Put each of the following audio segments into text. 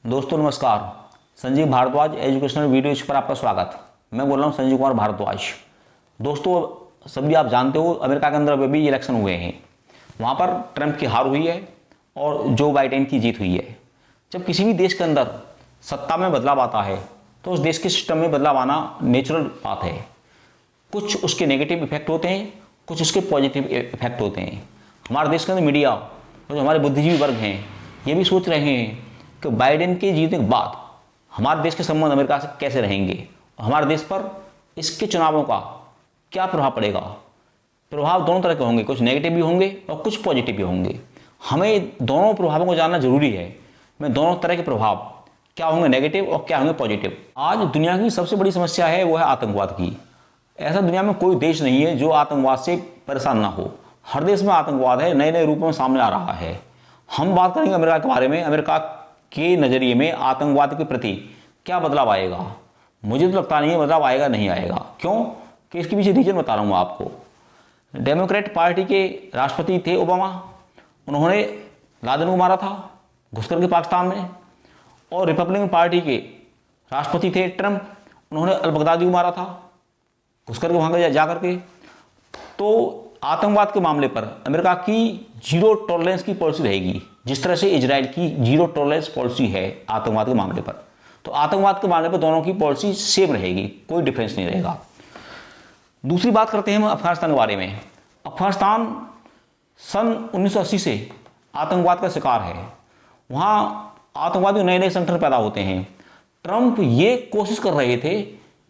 दोस्तों नमस्कार। Sanjeev Bhardwaj educational videos पर आपका स्वागत। मैं बोल रहा हूँ संजीव कुमार भारद्वाज। दोस्तों सभी आप जानते हो अमेरिका के अंदर अभी भी इलेक्शन हुए हैं। वहाँ पर ट्रंप की हार हुई है और जो बाइडेन की जीत हुई है। जब किसी भी देश के अंदर सत्ता में बदलाव आता है तो उस देश के सिस्टम में बदलाव आना नेचुरल बात है। कुछ उसके नेगेटिव इफेक्ट होते हैं, कुछ उसके पॉजिटिव इफेक्ट होते हैं। हमारे देश के अंदर मीडिया और जो हमारे बुद्धिजीवी वर्ग हैं ये भी सोच रहे हैं कि बाइडेन के जीतने के बाद हमारे देश के संबंध अमेरिका से कैसे रहेंगे और हमारे देश पर इसके चुनावों का क्या प्रभाव पड़ेगा। प्रभाव दोनों तरह के होंगे, कुछ नेगेटिव भी होंगे और कुछ पॉजिटिव भी होंगे। हमें दोनों प्रभावों को जानना जरूरी है। मैं दोनों तरह के प्रभाव क्या होंगे नेगेटिव और क्या होंगे पॉजिटिव। आज दुनिया की सबसे बड़ी समस्या है वो है आतंकवाद की। ऐसा दुनिया में कोई देश नहीं है जो आतंकवाद से परेशान ना हो। हर देश में आतंकवाद है, नए नए रूपों में सामने आ रहा है। हम बात करेंगे अमेरिका के बारे में। अमेरिका के नज़रिए में आतंकवाद के प्रति क्या बदलाव आएगा। मुझे तो लगता नहीं है बदलाव आएगा, नहीं आएगा। क्यों कि इसके पीछे रीजन बता रहा हूँ आपको। डेमोक्रेट पार्टी के राष्ट्रपति थे ओबामा, उन्होंने लादेन को मारा था घुस करके पाकिस्तान में। और रिपब्लिकन पार्टी के राष्ट्रपति थे ट्रंप, उन्होंने अल बगदादी को मारा था घुस करके वहाँ जा करके। तो आतंकवाद के मामले पर अमेरिका की जीरो टॉलरेंस की पॉलिसी रहेगी, जिस तरह से इजराइल की जीरो टॉलरेंस पॉलिसी है आतंकवाद के मामले पर। तो आतंकवाद के मामले पर दोनों की पॉलिसी सेम रहेगी, कोई डिफरेंस नहीं रहेगा। दूसरी बात करते हैं हम अफगानिस्तान के बारे में। अफगानिस्तान सन 1980 से आतंकवाद का शिकार है। वहाँ आतंकवादी नए नए संगठन पैदा होते हैं। ट्रंप ये कोशिश कर रहे थे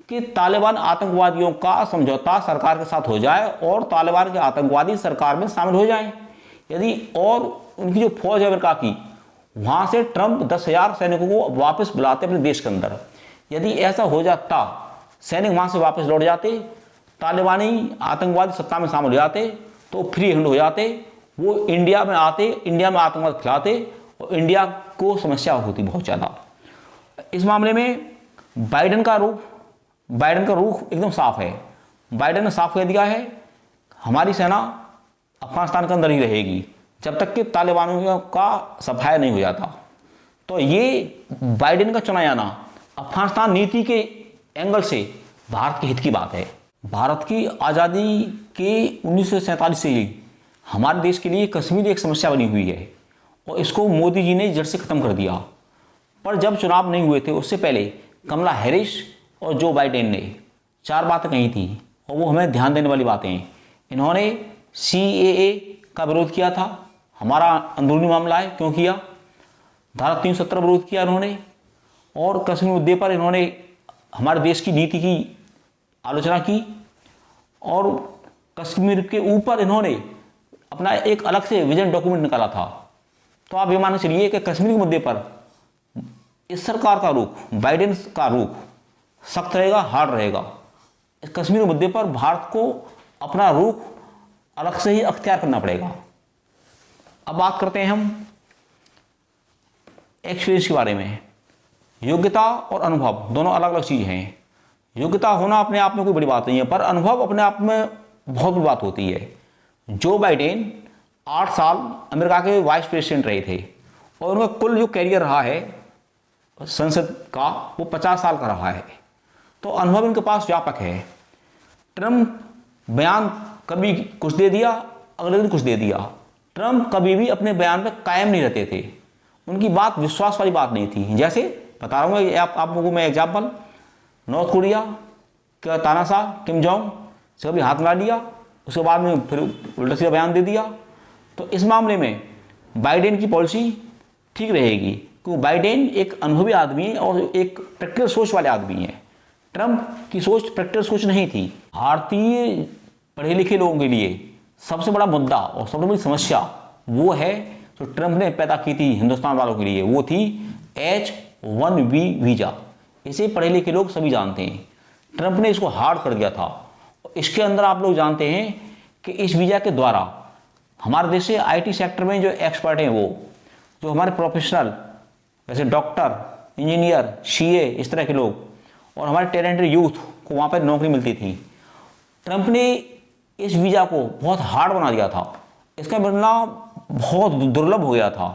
कि तालिबान आतंकवादियों का समझौता सरकार के साथ हो जाए और तालिबान के आतंकवादी सरकार में शामिल हो जाएं। यदि और उनकी जो फौज है अमेरिका की, वहाँ से ट्रंप 10,000 सैनिकों को वापस बुलाते अपने देश के अंदर। यदि ऐसा हो जाता, सैनिक वहाँ से वापस लौट जाते, तालिबानी आतंकवादी सत्ता में शामिल हो जाते, तो फ्री हैंड हो जाते, वो इंडिया में आते, इंडिया में आतंकवाद खिलाते और इंडिया को समस्या होती बहुत ज़्यादा। इस मामले में बाइडेन का रुख एकदम साफ है। बाइडेन ने साफ कह दिया है हमारी सेना अफगानिस्तान के अंदर ही रहेगी जब तक कि तालिबानियों का सफाया नहीं हो जाता। तो ये बाइडेन का चुना जाना अफगानिस्तान नीति के एंगल से भारत के हित की बात है। भारत की आज़ादी के 1947 से ही हमारे देश के लिए कश्मीर एक समस्या बनी हुई है और इसको मोदी जी ने जड़ से ख़त्म कर दिया। पर जब चुनाव नहीं हुए थे उससे पहले कमला हैरिस और जो बाइडेन ने 4 बातें कही थी और वो हमें ध्यान देने वाली बातें हैं। इन्होंने CAA का विरोध किया था, हमारा अंदरूनी मामला है क्यों किया। धारा 370 विरोध किया इन्होंने। और कश्मीर मुद्दे पर इन्होंने हमारे देश की नीति की आलोचना की और कश्मीर के ऊपर इन्होंने अपना एक अलग से विजन डॉक्यूमेंट निकाला था। तो आप ये मान के चलिए कि कश्मीर के मुद्दे पर इस सरकार का रुख, बाइडेन का रुख सख्त रहेगा, हार्ड रहेगा। इस कश्मीर के मुद्दे पर भारत को अपना रुख अलग से ही अख्तियार करना पड़ेगा। अब बात करते हैं हम एक्सपीरियंस के बारे में। योग्यता और अनुभव दोनों अलग अलग चीज़ हैं। योग्यता होना अपने आप में कोई बड़ी बात नहीं है, पर अनुभव अपने आप में बहुत बड़ी बात होती है। जो बाइडेन 8 साल अमेरिका के वाइस प्रेसिडेंट रहे थे और उनका कुल जो कैरियर रहा है संसद का वो 50 साल का रहा है। तो अनुभव इनके पास व्यापक है। ट्रंप बयान कभी कुछ दे दिया, अगले दिन कुछ दे दिया। ट्रंप कभी भी अपने बयान पे कायम नहीं रहते थे। उनकी बात विश्वास वाली बात नहीं थी। जैसे बता रहा हूँ आप लोगों को मैं एग्जाम्पल, नॉर्थ कोरिया का तानाशाह किम जोंग से कभी हाथ मिला लिया, उसके बाद में फिर उल्टा सीधा बयान दे दिया। तो इस मामले में बाइडेन की पॉलिसी ठीक रहेगी क्योंकि बाइडेन एक अनुभवी आदमी है और एक प्रैक्टिकल सोच वाले आदमी है। ट्रंप की सोच प्रैक्टिकल सोच नहीं थी। भारतीय पढ़े लिखे लोगों के लिए सबसे बड़ा मुद्दा और सबसे बड़ी समस्या वो है जो ट्रंप ने पैदा की थी हिंदुस्तान वालों के लिए, वो थी H-1B वीज़ा। इसे पढ़े लिखे लोग सभी जानते हैं। ट्रंप ने इसको हार्ड कर दिया था। इसके अंदर आप लोग जानते हैं कि इस वीज़ा के द्वारा हमारे देश से IT सेक्टर में जो एक्सपर्ट हैं, वो जो हमारे प्रोफेशनल जैसे डॉक्टर, इंजीनियर, CA इस तरह के लोग और हमारे टैलेंटेड यूथ को वहाँ पर नौकरी मिलती थी। ट्रंप ने इस वीज़ा को बहुत हार्ड बना दिया था। इसका मिलना बहुत दुर्लभ हो गया था।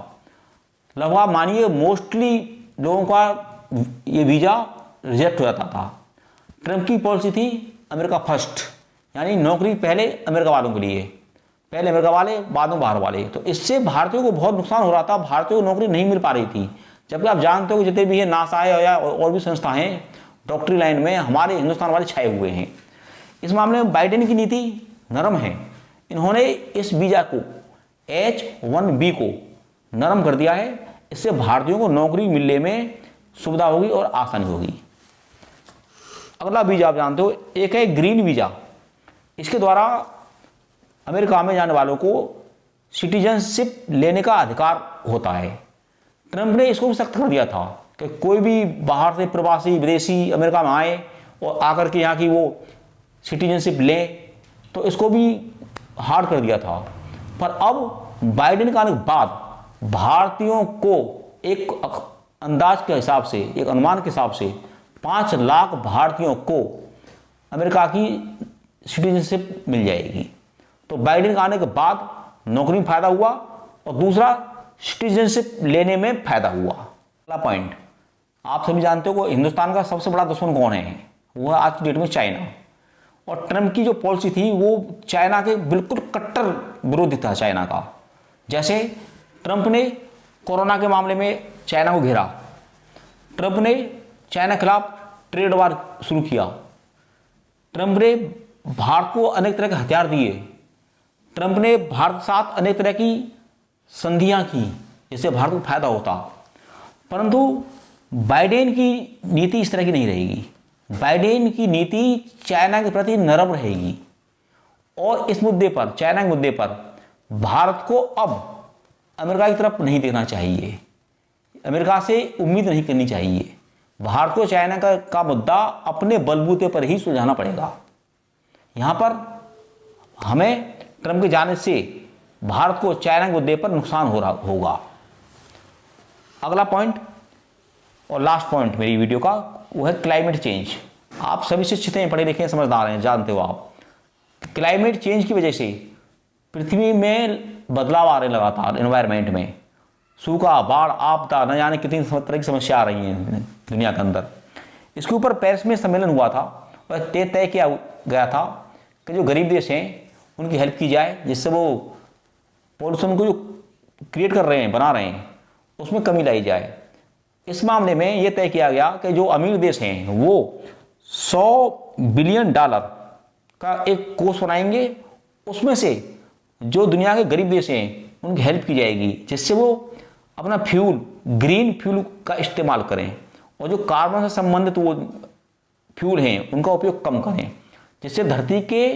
लगभग मानिए मोस्टली लोगों का ये वीज़ा रिजेक्ट हो जाता था। ट्रंप की पॉलिसी थी अमेरिका फर्स्ट, यानी नौकरी पहले अमेरिका वालों के लिए, पहले अमेरिका वाले बाद में बाहर वाले। तो इससे भारतीयों को बहुत नुकसान हो रहा था, भारतीयों को नौकरी नहीं मिल पा रही थी। जबकि आप जानते हो कि जितने भी है नासा है या और भी संस्था हैं डॉक्टरी लाइन में, हमारे हिंदुस्तान वाले छाए हुए हैं। इस मामले में बाइडेन की नीति नरम है। इन्होंने इस वीज़ा को H-1B को नरम कर दिया है। इससे भारतीयों को नौकरी मिलने में सुविधा होगी और आसानी होगी। अगला वीज़ा आप जानते हो, एक है ग्रीन वीज़ा। इसके द्वारा अमेरिका में जाने वालों को सिटीजनशिप लेने का अधिकार होता है। ट्रंप ने इसको भी सख्त कर दिया था कि कोई भी बाहर से प्रवासी विदेशी अमेरिका में आए और आकर के यहाँ की वो सिटीजनशिप ले, तो इसको भी हार्ड कर दिया था। पर अब बाइडेन के आने के बाद भारतीयों को एक अंदाज के हिसाब से, एक अनुमान के हिसाब से 5 लाख भारतीयों को अमेरिका की सिटीजनशिप मिल जाएगी। तो बाइडेन के आने के बाद नौकरी में फायदा हुआ और दूसरा सिटीजनशिप लेने में फायदा हुआ। अगला पॉइंट, आप सभी जानते हो कि हिंदुस्तान का सबसे बड़ा दुश्मन कौन है? वो आज की डेट में चाइना। और ट्रंप की जो पॉलिसी थी वो चाइना के बिल्कुल कट्टर विरोधी था चाइना का। जैसे ट्रंप ने कोरोना के मामले में चाइना को घेरा, ट्रंप ने चाइना के खिलाफ ट्रेड वार शुरू किया, ट्रंप ने भारत को अनेक तरह के हथियार दिए, ट्रंप ने भारत के साथ अनेक तरह की संधियां की जिससे भारत को फायदा होता। परंतु बाइडेन की नीति इस तरह की नहीं रहेगी। बाइडेन की नीति चाइना के प्रति नरम रहेगी और इस मुद्दे पर, चाइना के मुद्दे पर भारत को अब अमेरिका की तरफ नहीं देखना चाहिए, अमेरिका से उम्मीद नहीं करनी चाहिए। भारत को चाइना का मुद्दा अपने बलबूते पर ही सुलझाना पड़ेगा। यहाँ पर हमें ट्रंप के जाने से भारत को चाइना के मुद्दे पर नुकसान होगा। अगला पॉइंट और लास्ट पॉइंट मेरी वीडियो का वो है क्लाइमेट चेंज। आप सभी शिक्षित हैं, पढ़े लिखे हैं, समझदार हैं, जानते हो आप क्लाइमेट चेंज की वजह से पृथ्वी में बदलाव आ रहे लगातार, एनवायरनमेंट में सूखा, बाढ़, आपदा, न जाने कितनी तरह की समस्या आ रही हैं दुनिया के अंदर। इसके ऊपर पेरिस में सम्मेलन हुआ था और तय किया गया था कि जो गरीब देश हैं उनकी हेल्प की जाए, जिससे वो पॉल्यूशन को जो क्रिएट कर रहे हैं, बना रहे हैं, उसमें कमी लाई जाए। इस मामले में यह तय किया गया कि जो अमीर देश हैं वो $100 बिलियन का एक कोष बनाएंगे, उसमें से जो दुनिया के गरीब देश हैं उनकी हेल्प की जाएगी, जिससे वो अपना फ्यूल, ग्रीन फ्यूल का इस्तेमाल करें और जो कार्बन से संबंधित वो फ्यूल हैं उनका उपयोग कम करें, जिससे धरती के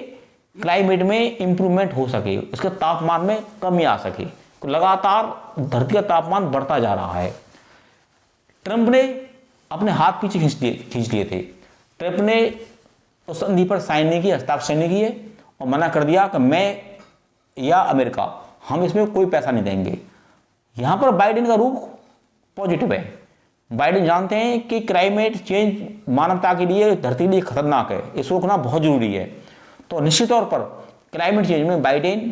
क्लाइमेट में इम्प्रूवमेंट हो सके, उसके तापमान में कमी आ सके। तो लगातार धरती का तापमान बढ़ता जा रहा है। ट्रंप ने अपने हाथ पीछे खींच लिए थे। ट्रंप ने उस संधि पर साइन नहीं किए, हस्ताक्षर नहीं किए और मना कर दिया कि मैं या अमेरिका हम इसमें कोई पैसा नहीं देंगे। यहाँ पर बाइडेन का रुख पॉजिटिव है। बाइडेन जानते हैं कि क्लाइमेट चेंज मानवता के लिए, धरती के लिए खतरनाक है, इसको रोकना बहुत जरूरी है। तो निश्चित तौर पर क्लाइमेट चेंज में बाइडेन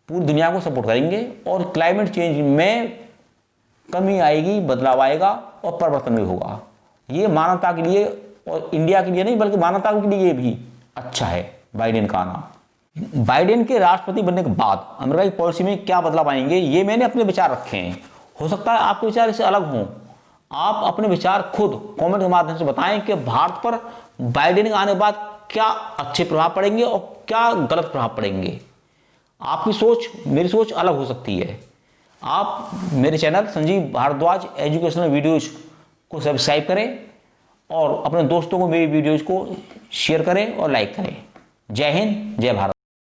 पूरी दुनिया को सपोर्ट करेंगे और क्लाइमेट चेंज में कमी आएगी, बदलाव आएगा और परिवर्तन भी होगा। ये मानवता के लिए और इंडिया के लिए नहीं बल्कि मानवता के लिए भी अच्छा है बाइडेन का आना। बाइडेन के राष्ट्रपति बनने के बाद अमेरिका की पॉलिसी में क्या बदलाव आएंगे, ये मैंने अपने विचार रखे हैं। हो सकता है आपके विचार इससे अलग हों। आप अपने विचार खुद कमेंट के माध्यम से बताएं कि भारत पर बाइडेन के आने के बाद क्या अच्छे प्रभाव पड़ेंगे और क्या गलत प्रभाव पड़ेंगे। आपकी सोच मेरी सोच अलग हो सकती है। आप मेरे channel Sanjeev Bhardwaj educational videos को सब्सक्राइब करें और अपने दोस्तों को मेरी वीडियोज को शेयर करें और लाइक करें। जय हिंद, जय भारत।